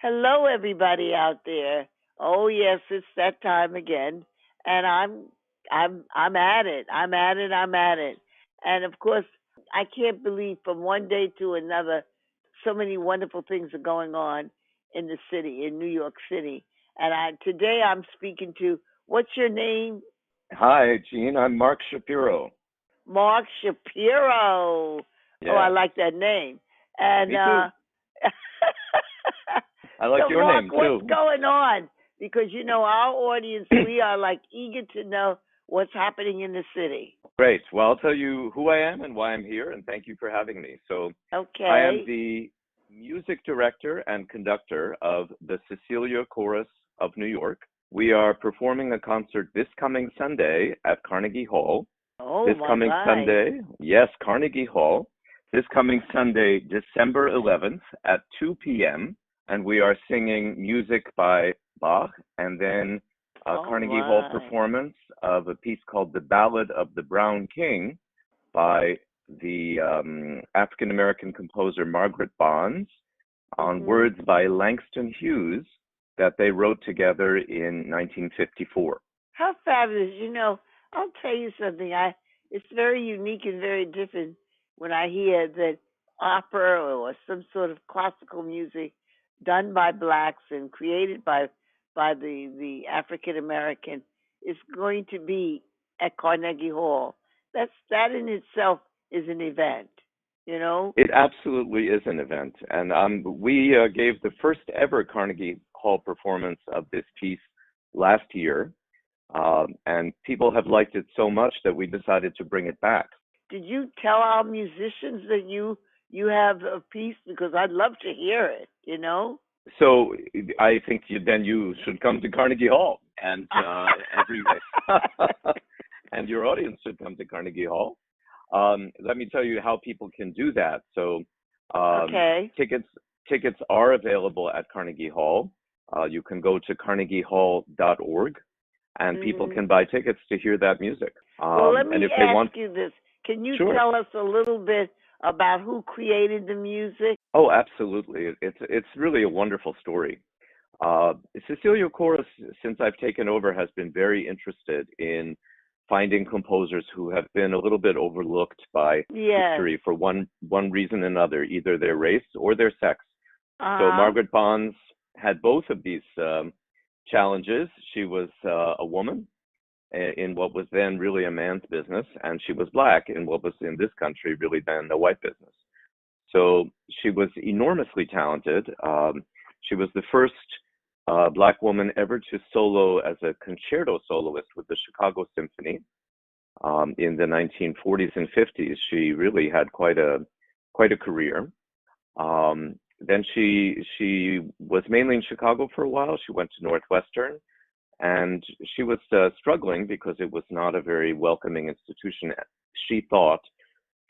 Hello, everybody out there. Oh yes, it's that time again, and I'm at it. I'm at it. I'm at it. And of course, I can't believe from one day to another, so many wonderful things are going on in the city, in New York City. And today I'm speaking to, what's your name? Hi, Jeanne. I'm Mark Shapiro. Mark Shapiro. Oh, I Yes, like that name. And me too. I like so, your Mark, name what's too. going on? Because our audience, we are like eager to know what's happening in the city. Great. Well, I'll tell you who I am and why I'm here, and thank you for having me. So, I am Okay. the music director and conductor of the Cecilia Chorus of New York. We are performing a concert this coming Sunday at Carnegie Hall. Oh This my coming my. Sunday, yes, Carnegie Hall. This coming Sunday, December 11th at 2 p.m. And we are singing music by Bach and then a Oh Carnegie Hall my. performance of a piece called The Ballad of the Brown King by the African American composer Margaret Bonds on Mhm. words by Langston Hughes that they wrote together in 1954. How fabulous! I'll tell you something. It's very unique and very different when I hear that opera or some sort of classical music done by blacks and created by the African American is going to be at Carnegie Hall. That in itself is an event, you know. It absolutely is an event. And we gave the first ever Carnegie Hall performance of this piece last year. And people have liked it so much that we decided to bring it back. Did you tell our musicians that you have a piece? Because I'd love to hear it, you know. So I think then you should come to Carnegie Hall and every and your audience should come to Carnegie Hall. Let me tell you how people can do that. So Okay. tickets are available at Carnegie Hall. You can go to carnegiehall.org and people Mhm. can buy tickets to hear that music. Well, let And me if they ask want, you this. Can you sure. tell us a little bit about who created the music? Oh, absolutely. It's really a wonderful story. Cecilia Chorus, since I've taken over, has been very interested in finding composers who have been a little bit overlooked by Yes. history for one reason or another, either their race or their sex. So Uh-huh. Margaret Bonds had both of these challenges. She was a woman in what was then really a man's business, and she was black in what was in this country really then a white business. So she was enormously talented. She was the first black woman ever to solo as a concerto soloist with the Chicago Symphony in the 1940s and 50s. She really had quite a career. Then she was mainly in Chicago for a while. She went to Northwestern, and she was struggling because it was not a very welcoming institution, she thought,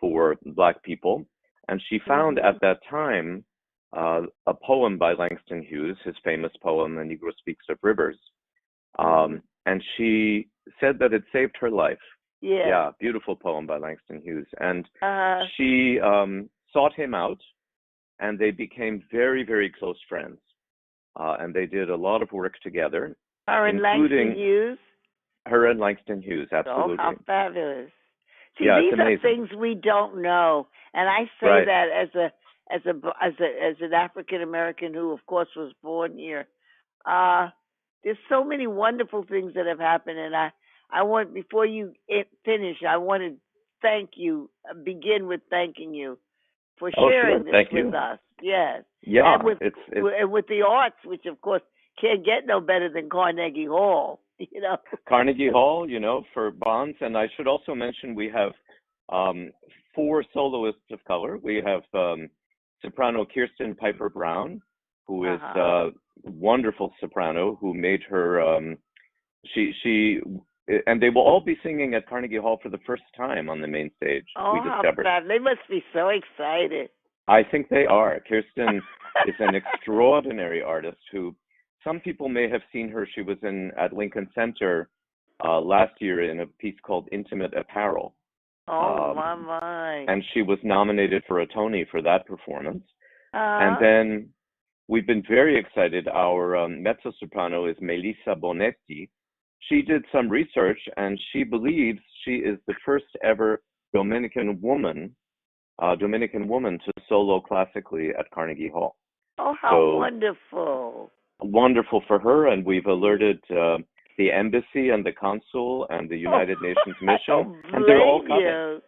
for black people. And she found at Mhm. that time a poem by Langston Hughes, his famous poem, The Negro Speaks of Rivers. Mhm. And she said that it saved her life. Yes. Yeah, beautiful poem by Langston Hughes. And Uh she sought him out, and they became very, very close friends. And they did a lot of work together, her and Langston including Hughes. her and Langston Hughes, Oh, how absolutely. fabulous. See, Yeah, it's these are amazing. things we don't know. And I say Right. that as an African American who of course was born here. Uh there's so many wonderful things that have happened, and I want, before you finish, I want to thank you, begin with thanking you for Oh, sure. sharing this Thank with you. us. Yes. And Yeah, with it's with the arts, which of course can't get no better than Carnegie Hall, you know. Carnegie Hall, for Bonds. And I should also mention we have um, four soloists of color. We have soprano Kirsten Piper Brown, who is Uh-huh. wonderful soprano, who made her she and they will all be singing at Carnegie Hall for the first time on the main stage. We Oh, how discovered. fab. They must be so excited. I think they are. Kirsten is an extraordinary artist who some people may have seen her. She was in at Lincoln Center last year in a piece called Intimate Apparel. Oh, Um, my. and she was nominated for a Tony for that performance. And Uh-huh. then we've been very excited. Our mezzo-soprano is Melissa Bonetti. She did some research, and she believes she is the first ever Dominican woman to solo classically at Carnegie Hall. Oh, how So wonderful. wonderful for her, and we've alerted the embassy and the consul and the Oh, United Nations I mission, don't and they're all blame coming.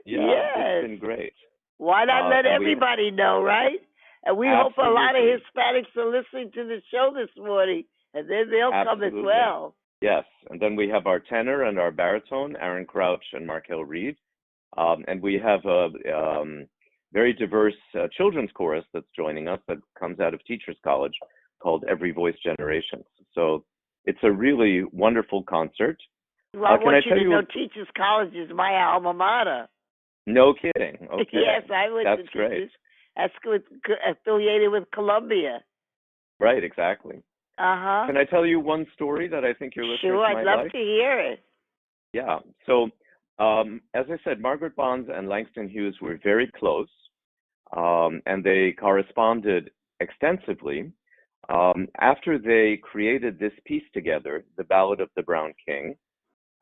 you. Yeah, it's Yes. been great. Why not let And we everybody know, right? And we hope a lot of absolutely, Hispanics are listening to the show this morning, and then they'll come as absolutely, well. yes. And then we have our tenor and our baritone, Aaron Crouch and Markel Reed. And we have a very diverse children's chorus that's joining us that comes out of Teachers College called Every Voice Generations. So it's a really wonderful concert. Well, I Can want I you tell to you? know Teachers College is my alma mater. No kidding. Okay. Yes, I went That's to great. Teachers. That's affiliated with Columbia. Right, exactly. Uh-huh. Can I tell you one story that I think your listeners Sure, I'd might love like? to hear it. Yeah. So, as I said, Margaret Bonds and Langston Hughes were very close, and they corresponded extensively. After they created this piece together, The Ballad of the Brown King,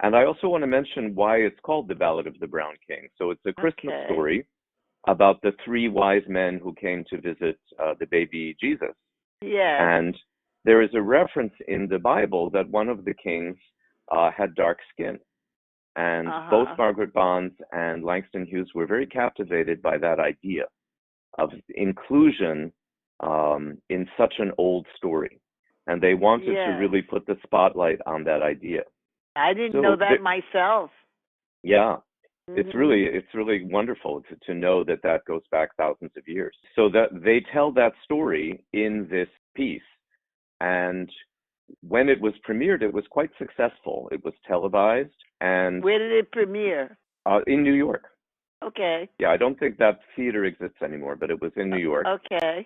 and I also want to mention why it's called The Ballad of the Brown King. So it's a Christmas story about the three wise men who came to visit the baby Jesus. Yes. And there is a reference in the Bible that one of the kings had dark skin. And both Margaret Bonds and Langston Hughes were very captivated by that idea of inclusion in such an old story. And they wanted to really put the spotlight on that idea. I didn't know that myself. Yeah. It's really wonderful to know that that goes back thousands of years. So that they tell that story in this piece. And when it was premiered, it was quite successful. It was televised. And where did it premiere? In New York. Okay. Yeah, I don't think that theater exists anymore, but it was in New York. Okay.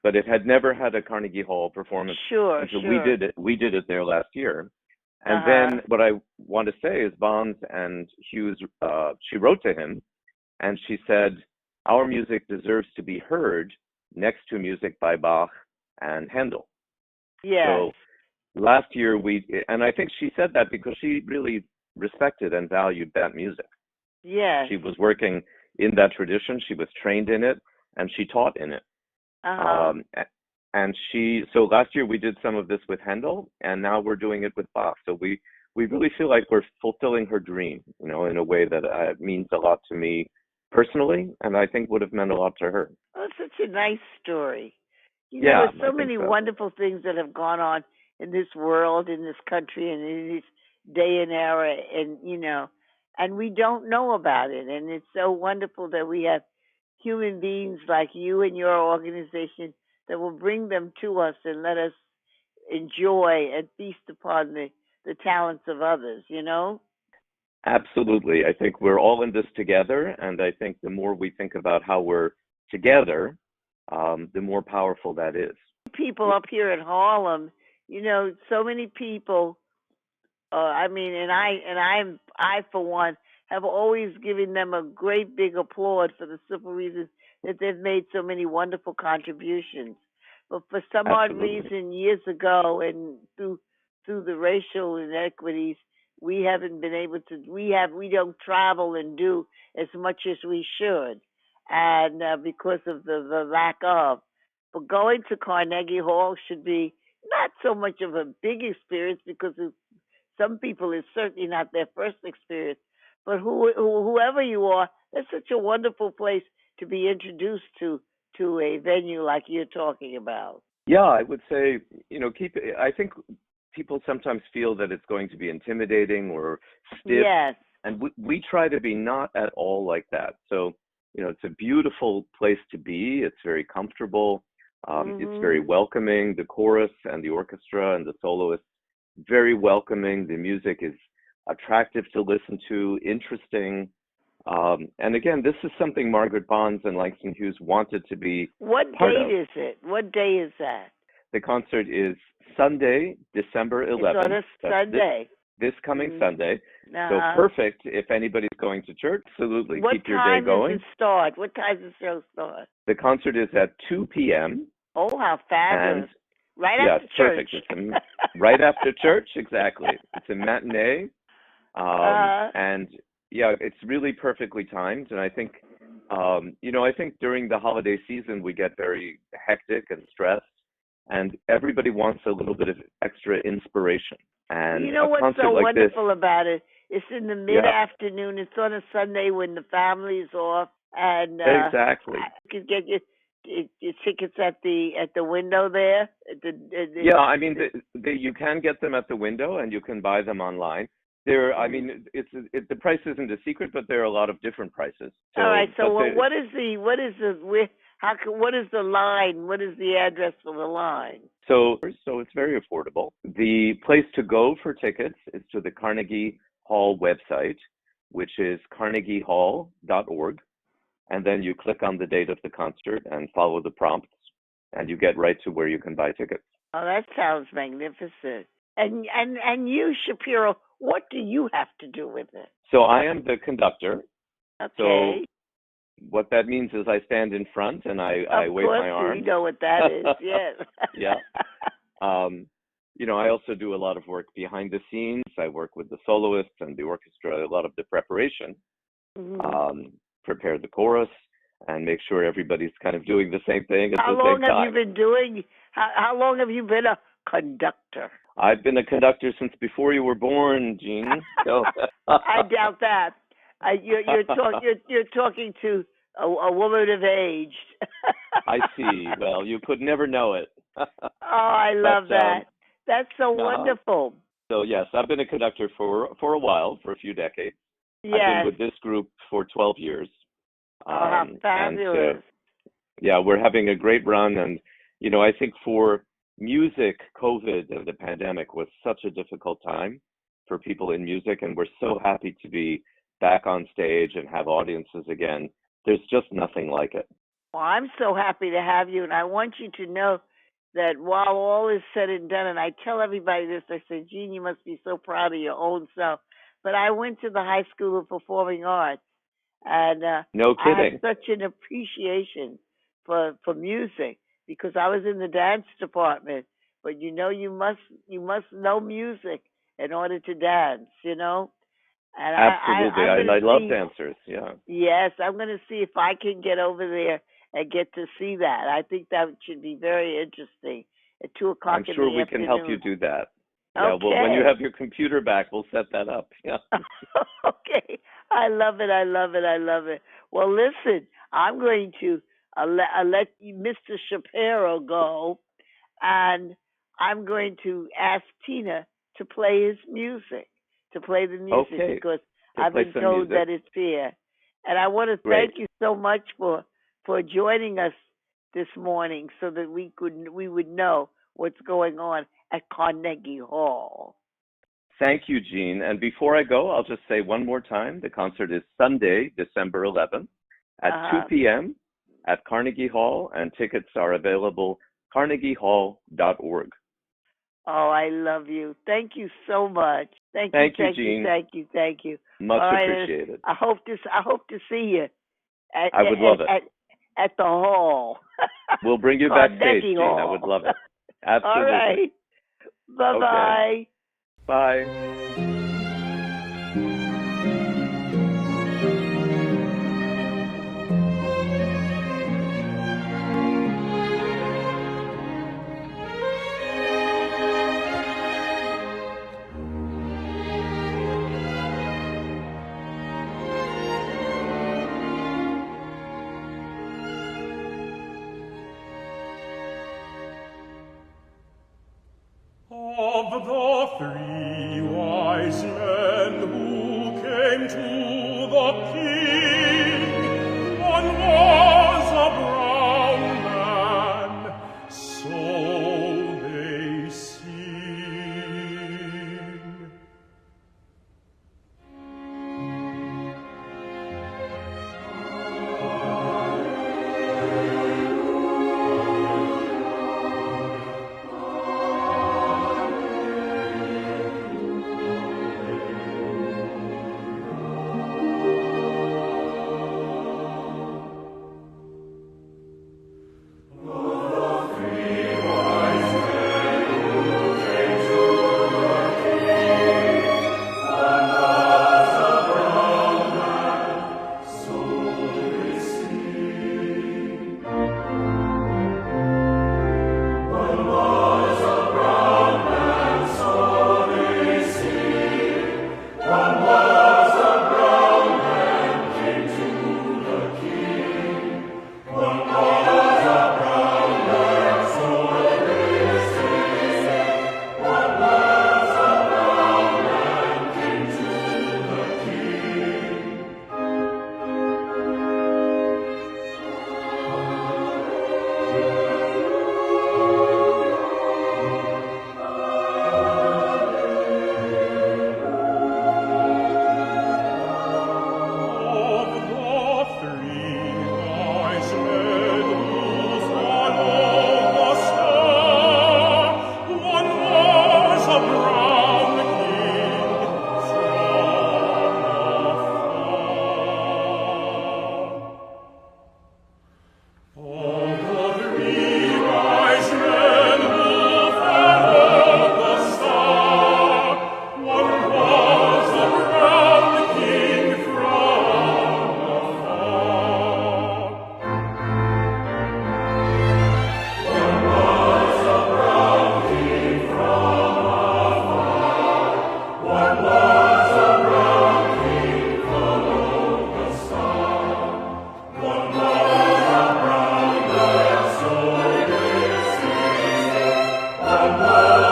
But it had never had a Carnegie Hall performance. Sure. We did it there last year. And then what I want to say is Bonds and Hughes, she wrote to him and she said, our music deserves to be heard next to music by Bach and Handel. Yes. So last year and I think she said that because she really respected and valued that music. Yes. She was working in that tradition. She was trained in it and she taught in it. So last year we did some of this with Handel, and now we're doing it with Bach. So we really feel like we're fulfilling her dream, in a way that means a lot to me personally, and I think would have meant a lot to her. Oh, it's such a nice story. Yeah, there's so many wonderful things that have gone on in this world, in this country, and in this day and era, and we don't know about it. And it's so wonderful that we have human beings like you and your organization that will bring them to us and let us enjoy and feast upon the talents of others, Absolutely. I think we're all in this together, and I think the more we think about how we're together, the more powerful that is. People up here at Harlem, so many people. I for one have always given them a great big applause for the simple reason that they've made so many wonderful contributions. But for some odd reason, years ago, and through the racial inequities, we haven't been able to. We don't travel and do as much as we should, and because of the lack of. But going to Carnegie Hall should be not so much of a big experience because some people it's certainly not their first experience. But whoever you are, it's such a wonderful place to be introduced to a venue like you're talking about. Yeah, I would say, I think people sometimes feel that it's going to be intimidating or stiff. Yes. And we try to be not at all like that. So, it's a beautiful place to be. It's very comfortable. It's very welcoming. The chorus and the orchestra and the soloists, very welcoming. The music is attractive to listen to, interesting. And again, this is something Margaret Bonds and Langston Hughes wanted to be What part date of. is it? What day is that? The concert is Sunday, December 11th. It's on a Sunday. This coming Sunday. So perfect if anybody's going to church. Absolutely. Keep your day going. What time does the show start? The concert is at 2 p.m. Oh, how And fabulous! Right yeah, after it's church. perfect. It's right after church, exactly. It's a matinee, uh, and yeah, it's really perfectly timed. And I think, I think during the holiday season we get very hectic and stressed, and everybody wants a little bit of extra inspiration. well, you And know a what's so concert like this, wonderful about it? It's in the yeah, mid-afternoon. It's on a Sunday when the family's off, and exactly. you can get your tickets at the window there. Yeah, I mean, you can get them at the window, and you can buy them online. I Mhm. mean, the price isn't a secret, but there are a lot of different prices. All right. So, So, but well, what is the line? What is the address for the line? so it's very affordable. The place to go for tickets is to the Carnegie Hall website, which is carnegiehall.org, and then you click on the date of the concert and follow the prompts, and you get right to where you can buy tickets. Oh, that sounds magnificent. And you, Shapiro, what do you have to do with it? So I am the conductor. So Okay. what that means is I stand in front and I Of wave course, my you arms. know what that is. Yes. Yeah. Um, I also do a lot of work behind the scenes. I work with the soloists and the orchestra, a lot of the preparation, Mhm. um, prepare the chorus, and make sure everybody's kind of doing the same thing at How the long same have you time. been doing? How long have you been a conductor? I've been a conductor since before you were born, Jeanne. So I doubt that. You're talking to a woman of age. I see. Well, you could never know it. Oh, I love But that. That's so uh, wonderful. so yes, I've been a conductor for a while, for a few decades. I've been Yes. with this group for 12 years. Oh, how And fabulous. yeah, we're having a great run. And, I think for music, COVID and the pandemic was such a difficult time for people in music. And we're so happy to be back on stage and have audiences again. There's just nothing like it. Well, I'm so happy to have you, and I want you to know that while all is said and done, and I tell everybody this, I say, Jeanne, you must be so proud of your own self. But I went to the High School of Performing Arts, and No I have kidding. such an appreciation for music because I was in the dance department. But you must know music in order to dance, And Absolutely. I'm going to I love see. dancers. Yeah. Yes, I'm going to see if I can get over there and get to see that. I think that should be very interesting at 2 o'clock I'm in sure the we can help you afternoon. do that. Yeah. Well, when you Okay. have your computer back, we'll set that up. Yeah. Okay. I love it. I love it. I love it. Well, listen, I'm going to let Mr. Shapiro go, and I'm going to ask Tina to play his music, to play the music Okay. because To I've play been some told music. that it's here. And I want to Great. thank you so much for joining us this morning so that we would know what's going on at Carnegie Hall. Thank you, Jeanne. And before I go, I'll just say one more time, the concert is Sunday, December 11th at 2 Uh-huh. p.m. at Carnegie Hall, and tickets are available carnegiehall.org. Oh, I love you. Thank you so much. Thank you, Thank you, thank you, Jeanne. thank you, thank you. Much All right, appreciated. I hope to see you at I would love it. at the hall. We'll bring you backstage, Carnegie Jeanne. I would Hall. love it. All Absolutely. right. Bye Okay. bye. Bye. Of the three wise men who came to the king, one was a brown man, so they sing. the